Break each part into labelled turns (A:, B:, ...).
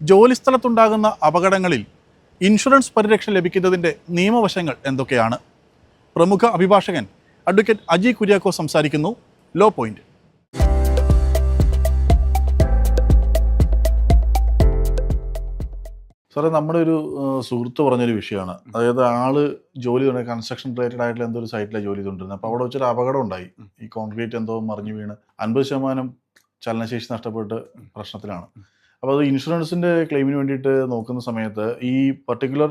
A: ജോലിസ്ഥലത്തുണ്ടാകുന്ന അപകടങ്ങളിൽ ഇൻഷുറൻസ് പരിരക്ഷ ലഭിക്കുന്നതിൻ്റെ നിയമവശങ്ങൾ എന്തൊക്കെയാണ്? പ്രമുഖ അഭിഭാഷകൻ അഡ്വക്കേറ്റ് അജി കുര്യാക്കോ സംസാരിക്കുന്നു. Law point. സാറേ, നമ്മുടെ ഒരു സുഹൃത്ത് പറഞ്ഞൊരു വിഷയമാണ്. അതായത് ജോലി കൺസ്ട്രക്ഷൻ റിലേറ്റഡ് ആയിട്ടുള്ള എന്തോ ഒരു സൈറ്റിലാണ് ജോലി ചെയ്തുകൊണ്ടിരുന്നത്. അപ്പോൾ അവിടെ വെച്ചൊരു അപകടം ഉണ്ടായി. ഈ കോൺക്രീറ്റ് എന്തോ മറിഞ്ഞു വീണ് 50% ചലനശേഷി നഷ്ടപ്പെട്ട് പ്രശ്നത്തിലാണ്. അപ്പോൾ അത് ഇൻഷുറൻസിൻ്റെ ക്ലെയിമിന് വേണ്ടിയിട്ട് നോക്കുന്ന സമയത്ത് ഈ പർട്ടിക്കുലർ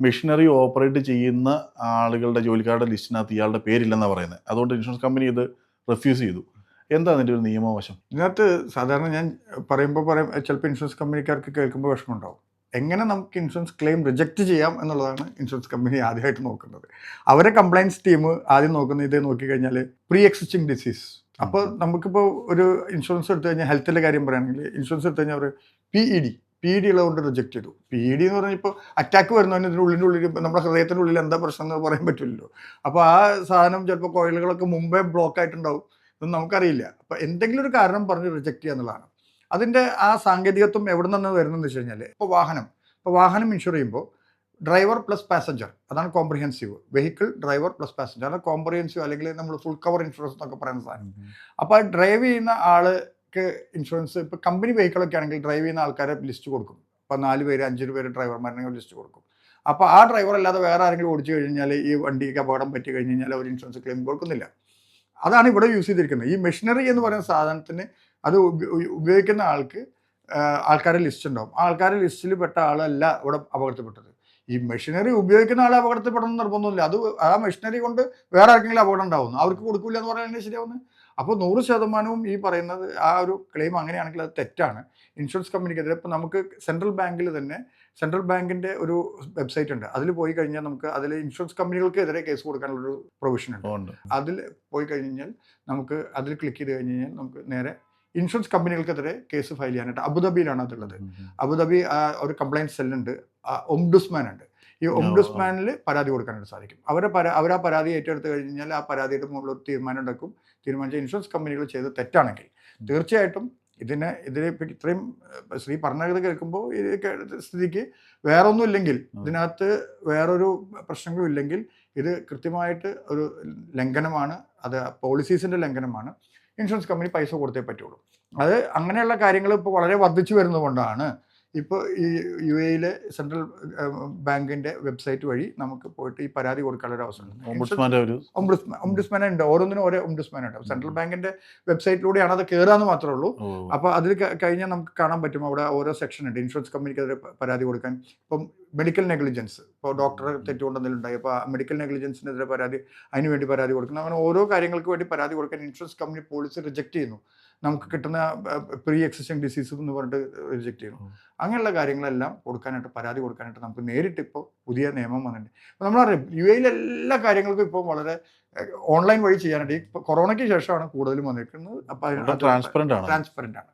A: മെഷീനറി ഓപ്പറേറ്റ് ചെയ്യുന്ന ആളുകളുടെ ജോലിക്കാരുടെ ലിസ്റ്റിനകത്ത് ഇയാളുടെ പേരില്ലെന്നാണ് പറയുന്നത്. അതുകൊണ്ട് ഇൻഷുറൻസ് കമ്പനി ഇത് റിഫ്യൂസ് ചെയ്തു. എന്താ അതിൻ്റെ ഒരു നിയമവശം?
B: ഇതിനകത്ത് സാധാരണ ഞാൻ പറയുമ്പോൾ ചിലപ്പോൾ ഇൻഷുറൻസ് കമ്പനിക്കാർക്ക് കേൾക്കുമ്പോൾ വിഷമമുണ്ടാവും. എങ്ങനെ നമുക്ക് ഇൻഷുറൻസ് ക്ലെയിം റിജക്റ്റ് ചെയ്യാം എന്നുള്ളതാണ് ഇൻഷുറൻസ് കമ്പനി ആദ്യമായിട്ട് നോക്കുന്നത്. അവരെ കംപ്ലയിൻസ് ടീം ആദ്യം നോക്കുന്നത് ഇത് നോക്കിക്കഴിഞ്ഞാൽ പ്രീ എക്സിസ്റ്റിംഗ് ഡിസീസ്. അപ്പോൾ നമുക്കിപ്പോൾ ഒരു ഇൻഷുറൻസ് എടുത്തു കഴിഞ്ഞാൽ ഹെൽത്തിൻ്റെ കാര്യം പറയുകയാണെങ്കിൽ ഇൻഷുറൻസ് എടുത്തു കഴിഞ്ഞാൽ അവർ PED ഉള്ളതുകൊണ്ട് റിജക്റ്റ് ചെയ്തു. PED എന്ന് പറഞ്ഞാൽ ഇപ്പോൾ അറ്റാക്ക് വരുന്നതിന് ഇതിനുള്ളിൽ നമ്മുടെ ഹൃദയത്തിൻ്റെ ഉള്ളിൽ എന്താ പ്രശ്നം എന്ന് പറയാൻ പറ്റില്ലല്ലോ. അപ്പോൾ ആ സാധനം ചിലപ്പോൾ കോയിലുകളൊക്കെ മുമ്പേ ബ്ലോക്ക് ആയിട്ടുണ്ടാവും, ഇതൊന്നും നമുക്കറിയില്ല. അപ്പോൾ എന്തെങ്കിലും ഒരു കാരണം പറഞ്ഞ് റിജക്റ്റ് ചെയ്യുക എന്നുള്ളതാണ്. അതിൻ്റെ ആ സാങ്കേതികത്വം എവിടെ നിന്ന് വരുന്നതെന്ന് വെച്ച് കഴിഞ്ഞാൽ ഇപ്പോൾ വാഹനം ഇൻഷുർ ചെയ്യുമ്പോൾ ഡ്രൈവർ പ്ലസ് പാസഞ്ചർ, അതാണ് comprehensive. Vehicle driver plus passenger, അതാണ് കോംപ്രിഹെൻസീവ് അല്ലെങ്കിൽ നമ്മൾ ഫുൾ കവർ ഇൻഷുറൻസ് എന്നൊക്കെ പറയുന്ന സാധനം. അപ്പോൾ ആ ഡ്രൈവ് ചെയ്യുന്ന ആൾക്ക് ഇൻഷുറൻസ്, ഇപ്പോൾ കമ്പനി വെഹിക്കിളൊക്കെ ആണെങ്കിൽ ഡ്രൈവ് ചെയ്യുന്ന ആൾക്കാരെ ലിസ്റ്റ് കൊടുക്കും. ഇപ്പോൾ 4 പേര് 5 പേര് ഡ്രൈവർമാരെ ലിസ്റ്റ് കൊടുക്കും. അപ്പോൾ ആ ഡ്രൈവർ അല്ലാതെ വേറെ ആരെങ്കിലും ഓടിച്ചു കഴിഞ്ഞാൽ ഈ വണ്ടിക്ക് അപകടം പറ്റി കഴിഞ്ഞ് കഴിഞ്ഞാൽ അവർ ഇൻഷുറൻസ് ക്ലെയിം കൊടുക്കുന്നില്ല. അതാണ് ഇവിടെ യൂസ് ചെയ്തിരിക്കുന്നത്. ഈ മെഷീനറി എന്ന് പറയുന്ന സാധനത്തിന് അത് ഉപയോഗിക്കുന്ന ആൾക്കാരെ ലിസ്റ്റ് ഉണ്ടാവും. ആ ആൾക്കാരുടെ ലിസ്റ്റിൽ പെട്ട ആളല്ല ഇവിടെ അപകടത്തിൽപ്പെട്ടത്. ഈ മെഷീനറി ഉപയോഗിക്കുന്ന ആളെ അപകടത്തിൽപ്പെടണം നിർബന്ധമില്ല. അത് ആ മെഷീനറി കൊണ്ട് വേറെ ആർക്കെങ്കിലും അപകടം ഉണ്ടാവുന്നു, അവർക്ക് കൊടുക്കില്ല എന്ന് പറയുന്നത് ശരിയാവുന്നത്. അപ്പോൾ 100% ഈ പറയുന്നത് ആ ഒരു ക്ലെയിം അങ്ങനെയാണെങ്കിൽ അത് തെറ്റാണ്. ഇൻഷുറൻസ് കമ്പനിക്കെതിരെ ഇപ്പോൾ നമുക്ക് സെൻട്രൽ ബാങ്കിൻ്റെ ഒരു വെബ്സൈറ്റ് ഉണ്ട്. അതിൽ പോയി കഴിഞ്ഞാൽ നമുക്ക് അതിൽ ഇൻഷുറൻസ് കമ്പനികൾക്കെതിരെ കേസ് കൊടുക്കാനുള്ളൊരു പ്രൊവിഷൻ ഉണ്ട്. അതിൽ പോയി കഴിഞ്ഞാൽ നമുക്ക് അതിൽ ക്ലിക്ക് ചെയ്ത് കഴിഞ്ഞ് കഴിഞ്ഞാൽ നമുക്ക് നേരെ ഇൻഷുറൻസ് കമ്പനികൾക്കെതിരെ കേസ് ഫയൽ ചെയ്യാനായിട്ട് അബുദാബിയിലാണ് അതുള്ളത്. അബുദാബി ഒരു കംപ്ലയിൻറ്റ് സെല്ലുണ്ട്, ഒംബുഡ്സ്മാൻ ഉണ്ട്. ഈ ഒംബുഡ്സ്മാനിൽ പരാതി കൊടുക്കാനായിട്ട് സാധിക്കും. അവർ ആ പരാതി ഏറ്റെടുത്ത് കഴിഞ്ഞാൽ ആ പരാതിയുടെ മുകളിൽ ഒരു തീരുമാനിച്ച ഇൻഷുറൻസ് കമ്പനികൾ ചെയ്ത് തെറ്റാണെങ്കിൽ തീർച്ചയായിട്ടും ഇതിനെ ഇത്രയും ശ്രീ പറഞ്ഞത് കേൾക്കുമ്പോൾ സ്ഥിതിക്ക് വേറെ ഒന്നും ഇല്ലെങ്കിൽ, ഇതിനകത്ത് വേറൊരു പ്രശ്നങ്ങളും ഇല്ലെങ്കിൽ ഇത് കൃത്യമായിട്ട് ഒരു ലംഘനമാണ്, അത് പോളിസീസിൻ്റെ ലംഘനമാണ്. ഇൻഷുറൻസ് കമ്പനി പൈസ കൊടുത്തേ പറ്റുള്ളൂ. അത് അങ്ങനെയുള്ള കാര്യങ്ങൾ ഇപ്പോൾ വളരെ വർദ്ധിച്ചു വരുന്നതുകൊണ്ടാണ് ഇപ്പോൾ ഈ UAE സെൻട്രൽ ബാങ്കിൻ്റെ വെബ്സൈറ്റ് വഴി നമുക്ക് പോയിട്ട് ഈ പരാതി കൊടുക്കാനുള്ള അവസരം. ഒംബുഡ്സ്മാൻ ഉണ്ട്, ഓരോന്നിനും ഓരോ ഒംബുഡ്സ്മാൻ ഉണ്ട്. സെൻട്രൽ ബാങ്കിൻ്റെ വെബ്സൈറ്റിലൂടെയാണ് അത് കയറാന്ന് മാത്രമേ ഉള്ളൂ. അപ്പോൾ അതിൽ കഴിഞ്ഞാൽ നമുക്ക് കാണാൻ പറ്റും, അവിടെ ഓരോ സെക്ഷൻ ഉണ്ട് ഇൻഷുറൻസ് കമ്പനിക്കെതിരെ പരാതി കൊടുക്കാൻ. ഇപ്പം മെഡിക്കൽ നെഗ്ലിജൻസ്, ഇപ്പോൾ ഡോക്ടറെ തെറ്റുകൊണ്ടെന്തെങ്കിലും ഉണ്ടായി, അപ്പോൾ മെഡിക്കൽ നെഗ്ലിജൻസിനെതിരെ അതിനുവേണ്ടി പരാതി കൊടുക്കുന്നു. അങ്ങനെ ഓരോ കാര്യങ്ങൾക്ക് വേണ്ടി പരാതി കൊടുക്കാൻ ഇൻഷുറൻസ് കമ്പനി പോളിസി റിജക്റ്റ് ചെയ്യുന്നു. നമുക്ക് കിട്ടുന്ന പ്രീ എക്സിസ്റ്റിംഗ് ഡിസീസ് എന്ന് പറഞ്ഞിട്ട് റിജക്റ്റ് ചെയ്യുന്നു. അങ്ങനെയുള്ള കാര്യങ്ങളെല്ലാം പരാതി കൊടുക്കാനായിട്ട് നമുക്ക് നേരിട്ട് ഇപ്പോൾ പുതിയ നിയമം വന്നിട്ടുണ്ട്. അപ്പോൾ നമ്മളറിയാം UAE എല്ലാ കാര്യങ്ങൾക്കും ഇപ്പോൾ വളരെ ഓൺലൈൻ വഴി ചെയ്യാനായിട്ട് ഈ കൊറോണയ്ക്ക് ശേഷമാണ് കൂടുതലും വന്നിരിക്കുന്നത്. അപ്പോൾ ട്രാൻസ്പെറൻ്റ് ആണ്.